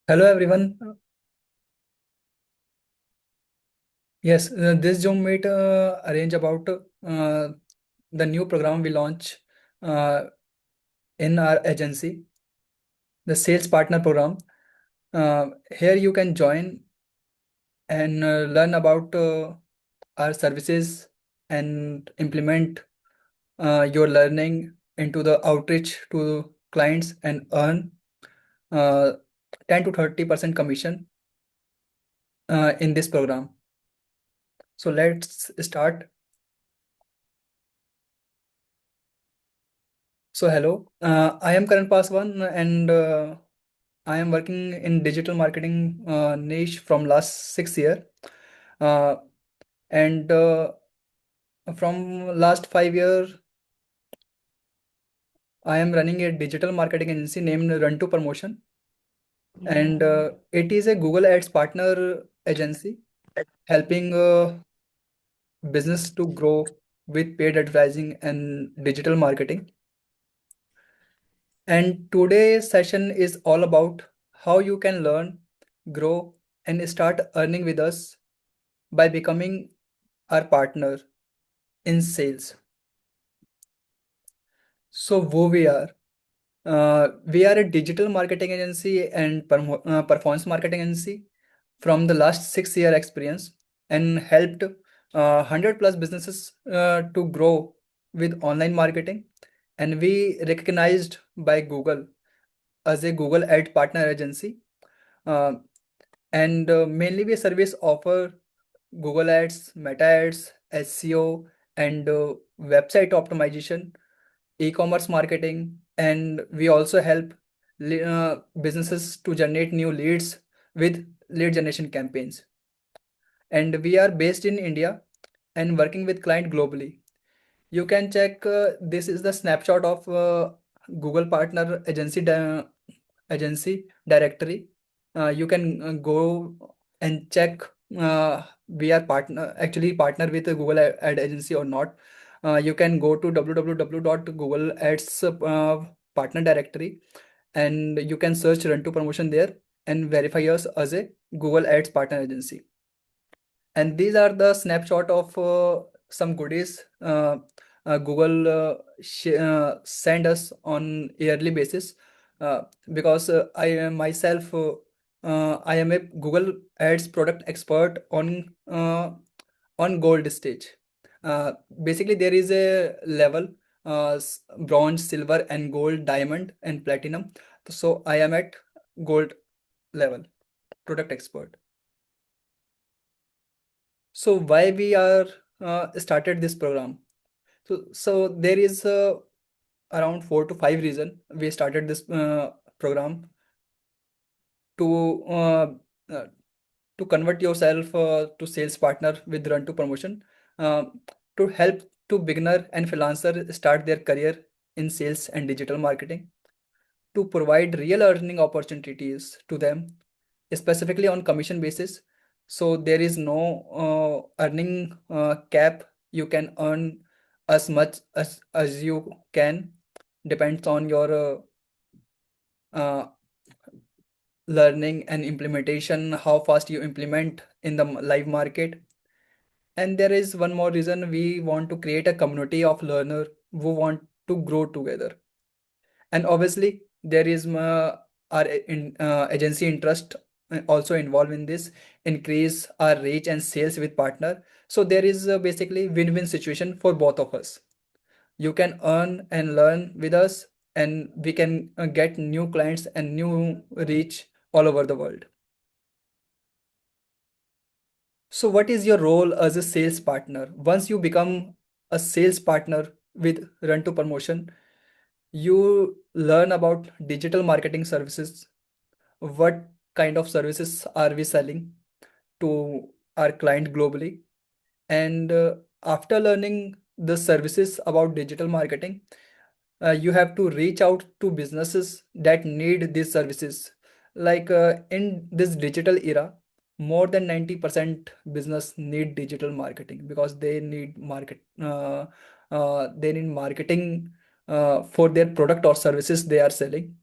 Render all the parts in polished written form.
Hello everyone. Yes, this Zoom meet arrange about the new program we launch uh, in our agency, the sales partner program. Here you can join and learn about our services and implement your learning into the outreach to clients and earn uh, 10 to 30% commission in this program. So let's start. So hello, I am Karan Paswan and I am working in digital marketing niche from last 6 year. Uh, and From last 5 year, I am running a digital marketing agency named Run2Promotion, and it is a Google Ads partner agency helping business to grow with paid advertising and digital marketing. And today's session is all about how you can learn, grow, and start earning with us by becoming our partner in sales. So, who we are? We are a digital marketing agency and performance marketing agency from the last 6 year experience and helped 100 plus businesses to grow with online marketing. And we recognized by Google as a Google Ad partner agency. Uh, and Mainly we service offer Google Ads, Meta Ads, SEO, and website optimization, e-commerce marketing, and we also help businesses to generate new leads with lead generation campaigns. And we are based in India and working with client globally. You can check this is the snapshot of Google Partner Agency directory. You can go and check we are partner with a Google Ad Agency or not. You can go to www.google.ads partner directory and you can search Run to Promotion there and verify us as a Google Ads partner agency. And these are the snapshot of some goodies Google send us on yearly basis. uh, because I am myself I am a Google Ads product expert on gold stage. uh, Basically there is a level, bronze, silver, and gold, diamond, and platinum. So I am at gold level, product expert. So why we are started this program? So there is around 4 to 5 reason we started this program to uh, to convert yourself to sales partner with Run to Promotion, uh, to help to beginner and freelancer start their career in sales and digital marketing, to provide real earning opportunities to them, specifically on commission basis. So there is no earning cap. You can earn as much as you can, depends on your uh, learning and implementation, how fast you implement in the live market. And there is one more reason: we want to create a community of learner who want to grow together. And obviously there is agency interest also involved in this, increase our reach and sales with partner. So there is basically win-win situation for both of us. You can earn and learn with us, and we can get new clients and new reach all over the world. So what is your role as a sales partner? Once you become a sales partner with Run to Promotion, you learn about digital marketing services. What kind of services are we selling to our client globally? And after learning the services about digital marketing, you have to reach out to businesses that need these services. Like in this digital era, more than 90% business need digital marketing because they need marketing for their product or services they are selling.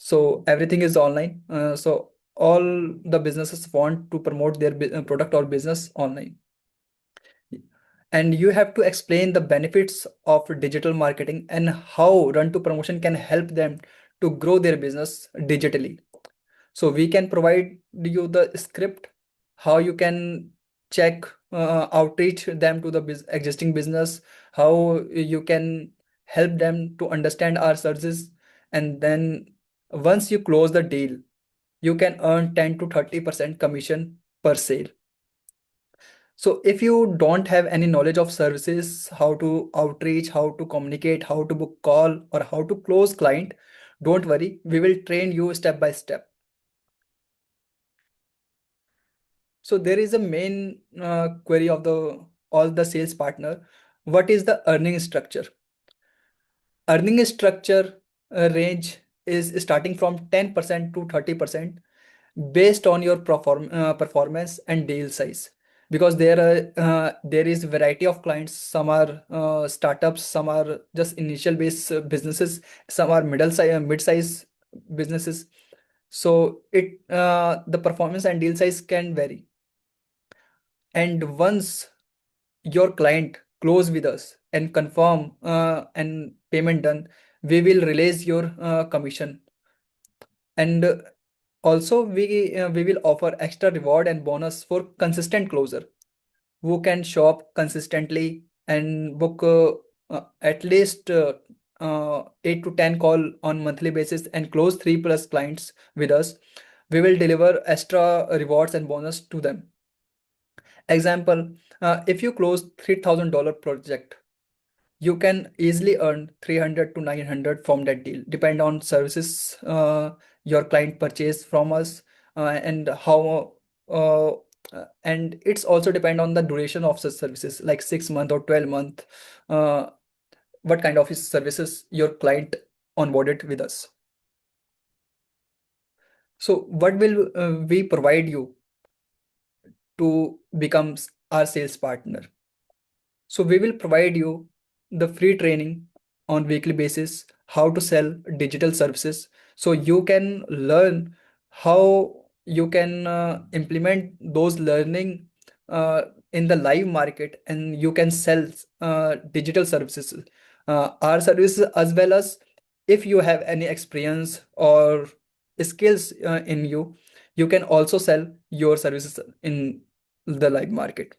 So everything is online. So all the businesses want to promote their product or business online. And you have to explain the benefits of digital marketing and how Run to Promotion can help them to grow their business digitally. So we can provide you the script, how you can check, outreach them to the existing business, how you can help them to understand our services. And then once you close the deal, you can earn 10 to 30% commission per sale. So if you don't have any knowledge of services, how to outreach, how to communicate, how to book call, or how to close client, don't worry, we will train you step by step. So there is a main query of the all the sales partner. What is the earning structure? Earning structure range is starting from 10% to 30% based on your performance and deal size. Because there is variety of clients. Some are startups, some are just initial base businesses, some are middle size, mid-size businesses. So the performance and deal size can vary. And once your client close with us and confirm and payment done, we will release your commission. And also we will offer extra reward and bonus for consistent closer who can show up consistently and book at least 8 to 10 call on monthly basis and close 3 plus clients with us. We will deliver extra rewards and bonus to them. Example, if you close $3,000 project, you can easily earn 300 to 900 from that deal, depend on services your client purchase from us, and how and it's also depend on the duration of such services, like 6 month or 12 month, uh, what kind of services your client onboarded with us. So what will we provide you to become our sales partner? So we will provide you the free training on weekly basis, how to sell digital services. So you can learn how you can implement those learning uh, in the live market, and you can sell digital services, our services, as well as if you have any experience or skills in you, you can also sell your services in the live market.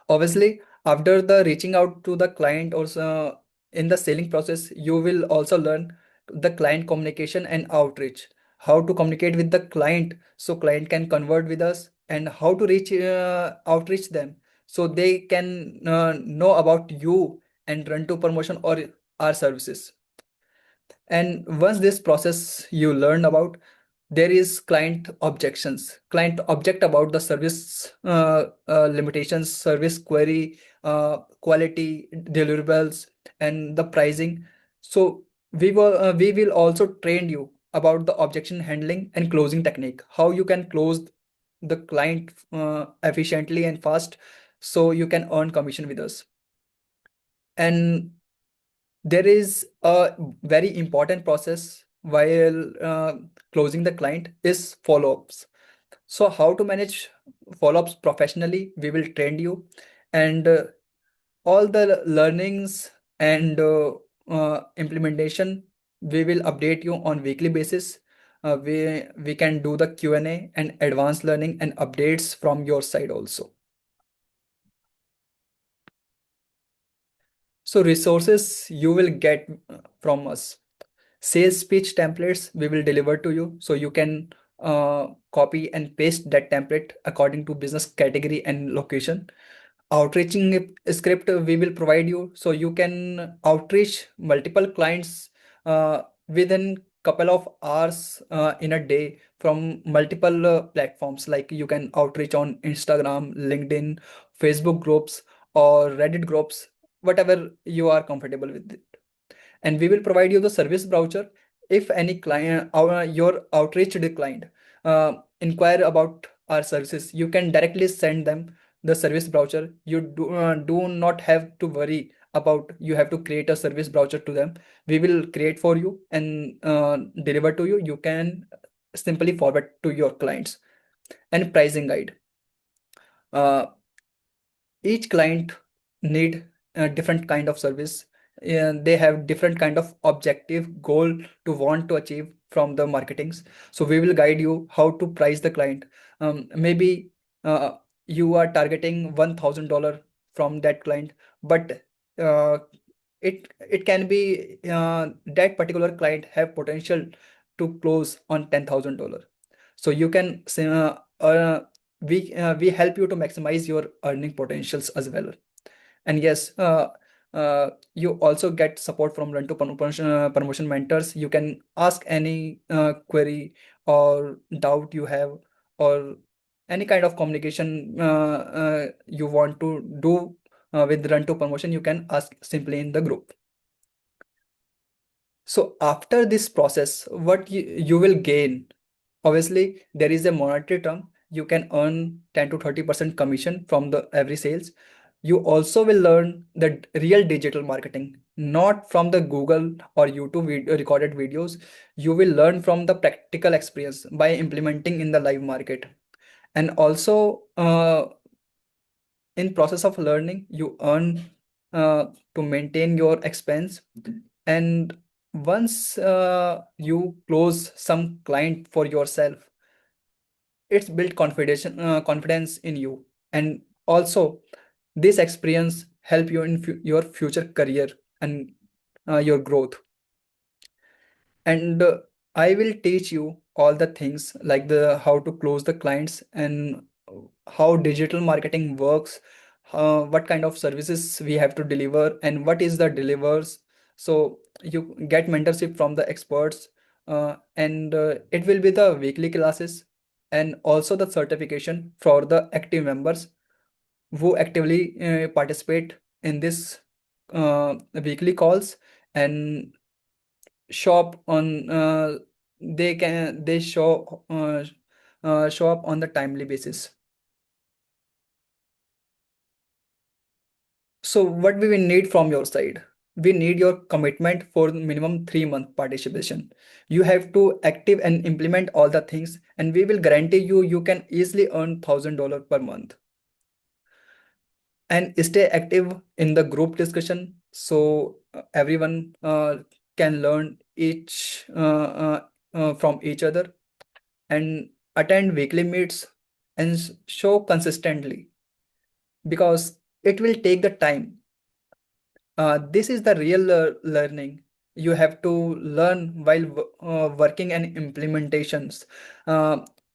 Obviously, after the reaching out to the client, also in the selling process, you will also learn the client communication and outreach, how to communicate with the client so client can convert with us, and how to reach outreach them so they can know about you and run to promotion or our services. And once this process you learn about, there is client objections. Client object about the service limitations, service query, quality, deliverables, and the pricing. So we will also train you about the objection handling and closing technique, how you can close the client efficiently and fast, so you can earn commission with us. And there is a very important process while closing the client is follow-ups. So how to manage follow-ups professionally, we will train you. And all the learnings and implementation, we will update you on weekly basis. We can do the Q&A and advanced learning and updates from your side also. So resources you will get from us. Sales pitch templates we will deliver to you, so you can copy and paste that template according to business category and location. Outreaching script we will provide you, so you can outreach multiple clients within couple of hours in a day from multiple platforms, like you can outreach on Instagram, LinkedIn, Facebook groups, or Reddit groups, whatever you are comfortable with. And we will provide you the service voucher. If any client your outreach declined, inquire about our services, you can directly send them the service voucher. You do not have to worry about you have to create a service browser to them. We will create for you and deliver to you. You can simply forward to your clients. And pricing guide. Uh, each client need a different kind of service, and they have different kind of objective goal to want to achieve from the marketings. So we will guide you how to price the client. Maybe uh, you are targeting $1,000 from that client, but uh, it can be that particular client have potential to close on $10,000. So you can say we help you to maximize your earning potentials as well. And yes, you also get support from Run2Promotion mentors. You can ask any query or doubt you have, or any kind of communication you want to do with Run2Promotion. You can ask simply in the group. So after this process, what you will gain, obviously there is a monetary term. You can earn 10 to 30% commission from the every sales. You also will learn the real digital marketing, not from the Google or YouTube recorded videos. You will learn from the practical experience by implementing in the live market. And also in process of learning, you earn to maintain your expense. And once you close some client for yourself, it's built confidence in you. And also this experience help you in your future career and your growth. And I will teach you all the things like the how to close the clients, and how digital marketing works, what kind of services we have to deliver, and what is the delivers. So you get mentorship from the experts, and it will be the weekly classes, and also the certification for the active members who actively participate in this weekly calls, and shop on they show up on the timely basis. So what we will need from your side, we need your commitment for minimum 3 month participation. You have to active and implement all the things, and we will guarantee you can easily earn $1,000 per month. And stay active in the group discussion, so everyone can learn each from each other, and attend weekly meets, and show consistently, because it will take the time. This is the real learning. You have to learn while working and implementations.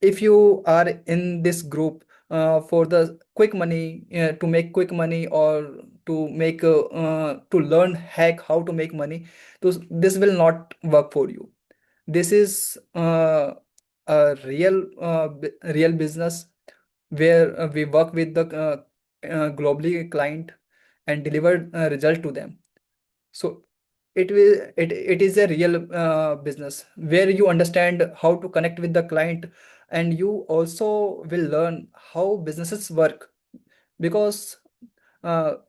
If you are in this group for the quick money, to make quick money, or to make to learn hack how to make money, this will not work for you. This is a real business, where we work with the globally client and deliver result to them. So it is a real business where you understand how to connect with the client, and you also will learn how businesses work. Because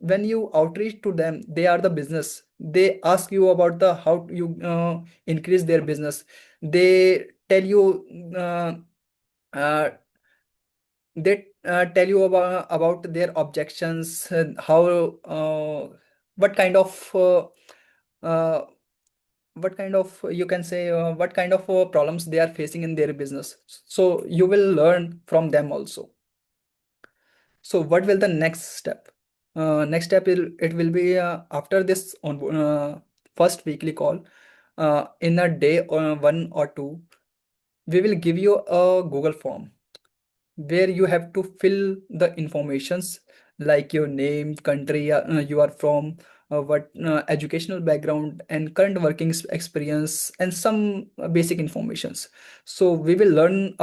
when you outreach to them, they are the business. They ask you about the how you increase their business. They tell you about their objections, and how what kind of uh, what kind of you can say what kind of problems they are facing in their business. So you will learn from them also. So what will the next step? Next step it will be after this on first weekly call, in a day or one or two, we will give you a Google form where you have to fill the informations like your name, country you are from, what educational background and current working experience, and some basic informations. So we will learn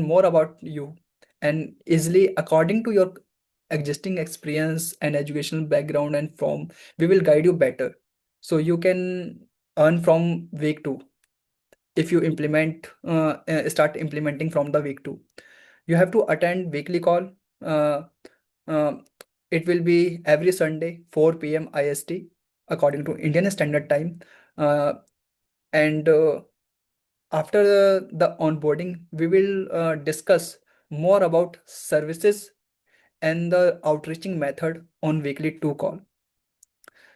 more about you, and easily according to your existing experience and educational background and from, we will guide you better, so you can earn from week 2. If you start implementing from the week 2, you have to attend weekly call. uh, uh, It will be every Sunday, 4 p.m. IST, according to Indian Standard Time. And after the onboarding, we will discuss more about services and the outreaching method on weekly two call,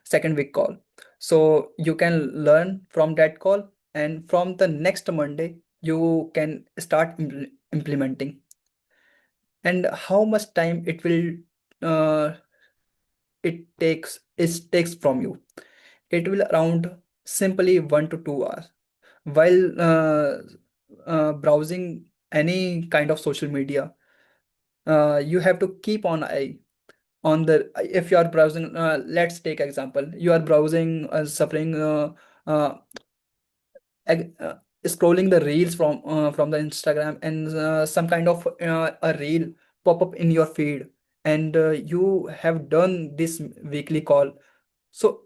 second week call. So you can learn from that call, and from the next Monday, you can start implementing. And how much time uh, it takes from you? It will around simply 1 to 2 hours. While browsing any kind of social media, you have to keep on eye on the if you are browsing. Let's take example. You are browsing, suffering, uh, ag- uh, scrolling the reels from the Instagram, and some kind of a reel pop up in your feed, and you have done this weekly call. So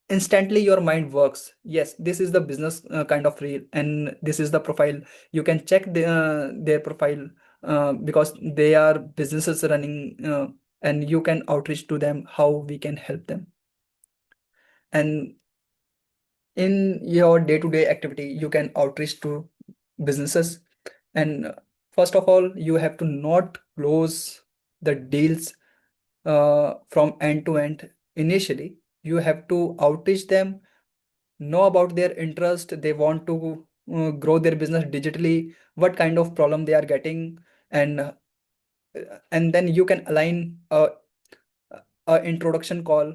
instantly your mind works. Yes, this is the business kind of reel, and this is the profile. You can check their profile, because they are businesses running, and you can outreach to them how we can help them. And in your day-to-day activity, you can outreach to businesses. And first of all, you have to not close the deals from end to end initially. You have to outreach them, know about their interest. They want to grow their business digitally, what kind of problem they are getting, and and then you can align a introduction call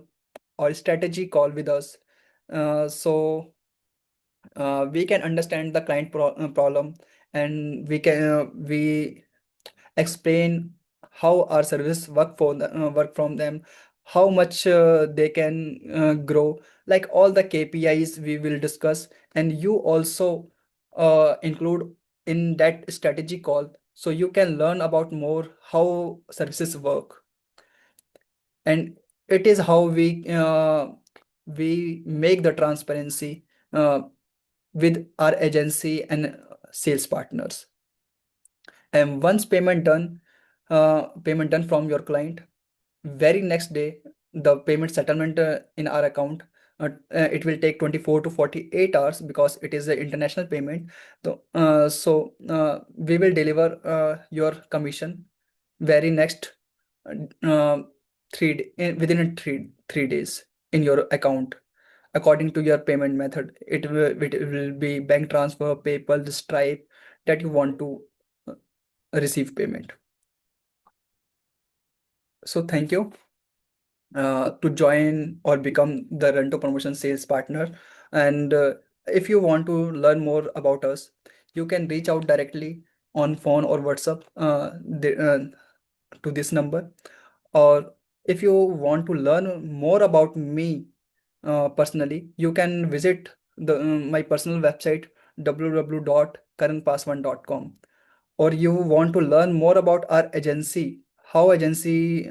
or strategy call with us. So we can understand the client problem, and we explain how our service work from them, how much they can grow, like all the KPIs we will discuss. And you also include in that strategy call, so you can learn about more how services work. And it is how we make the transparency with our agency and sales partners. And once payment done from your client, very next day the payment settlement in our account, it will take 24 to 48 hours, because it is an international payment. So we will deliver your commission very next uh, within three days in your account, according to your payment method. It will be bank transfer, PayPal, Stripe, that you want to uh, receive payment. So thank you to join or become the Run2Promotion Sales Partner. And if you want to learn more about us, you can reach out directly on phone or WhatsApp, to this number. Or if you want to learn more about me personally, you can visit my personal website, www.karanpaswan.com. Or you want to learn more about our agency, how our agency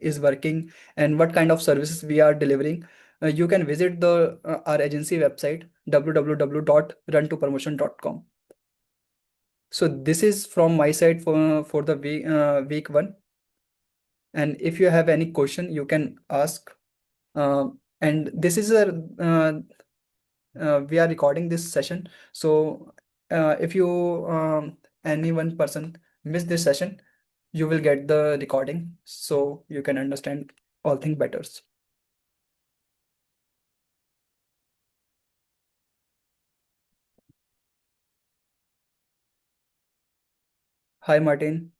is working, and what kind of services we are delivering, you can visit the our agency website, www.run2promotion.com. So this is from my side for the week one. And if you have any question, you can ask. And this is a we are recording this session. So if you any one person miss this session, you will get the recording, so you can understand all things better. Hi, Martin.